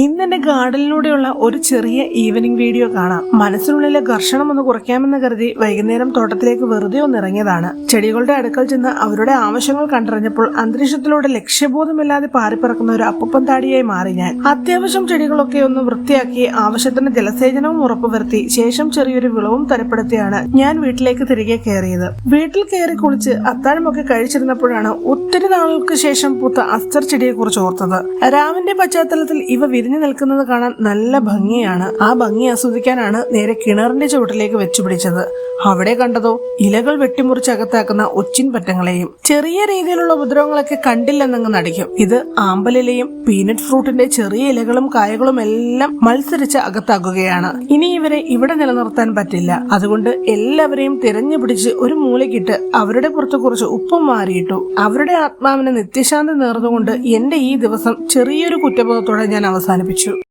ഇന്നെന്റെ ഗാർഡനിലൂടെയുള്ള ഒരു ചെറിയ ഈവനിങ് വീഡിയോ കാണാം. മനസ്സിനുള്ളിലെ ഘർഷണം ഒന്ന് കുറയ്ക്കാമെന്ന് കരുതി വൈകുന്നേരം തോട്ടത്തിലേക്ക് വെറുതെ ഒന്ന് ഇറങ്ങിയതാണ്. ചെടികളുടെ അടുക്കൽ ചെന്ന് അവരുടെ ആവശ്യങ്ങൾ കണ്ടറിഞ്ഞപ്പോൾ അന്തരീക്ഷത്തിലൂടെ ലക്ഷ്യബോധമില്ലാതെ പാറിപ്പറക്കുന്ന ഒരു അപ്പൂപ്പൻ താടിയായി മാറി ഞാൻ. അത്യാവശ്യം ചെടികളൊക്കെ ഒന്ന് വൃത്തിയാക്കി ആവശ്യത്തിന് ജലസേചനവും ഉറപ്പുവരുത്തി ശേഷം ചെറിയൊരു വിളവും തരപ്പെടുത്തിയാണ് ഞാൻ വീട്ടിലേക്ക് തിരികെ കയറിയത്. വീട്ടിൽ കയറി കുളിച്ച് അത്താഴമൊക്കെ കഴിച്ചിരുന്നപ്പോഴാണ് ഒത്തിരി നാളുകൾക്ക് ശേഷം പൂത്ത അസ്തർ ചെടിയെ കുറിച്ച് ഓർത്തത്. രാവിന്റെ പശ്ചാത്തലത്തിൽ ഇവ വിരിഞ്ഞു നിൽക്കുന്നത് കാണാൻ നല്ല ഭംഗിയാണ്. ആ ഭംഗി ആസ്വദിക്കാനാണ് നേരെ കിണറിന്റെ ചുവട്ടിലേക്ക് വെച്ചുപിടിച്ചത്. അവിടെ കണ്ടതോ ഇലകൾ വെട്ടിമുറിച്ചകത്താക്കുന്ന ഒച്ചിൻ പറ്റങ്ങളെയും. ചെറിയ രീതിയിലുള്ള ഉപദ്രവങ്ങളൊക്കെ കണ്ടില്ലെന്നങ്ങ് നടിക്കും. ഇത് ആമ്പലിലയും പീനട്ട് ഫ്രൂട്ടിന്റെ ചെറിയ ഇലകളും കായകളും എല്ലാം മത്സരിച്ച് അകത്താക്കുകയാണ്. ഇനി ഇവരെ ഇവിടെ നിലനിർത്താൻ പറ്റില്ല. അതുകൊണ്ട് എല്ലാവരെയും തിരഞ്ഞു പിടിച്ച് ഒരു മൂലക്കിട്ട് അവരുടെ പുറത്ത് കുറച്ച് ഉപ്പും മാറിയിട്ടു. അവരുടെ ആത്മാവിന് നിത്യശാന്തി നേർന്നുകൊണ്ട് എന്റെ ഈ ദിവസം ചെറിയൊരു കുറ്റബോധത്തോടെ ഞാൻ അവസാനിപ്പിച്ചു.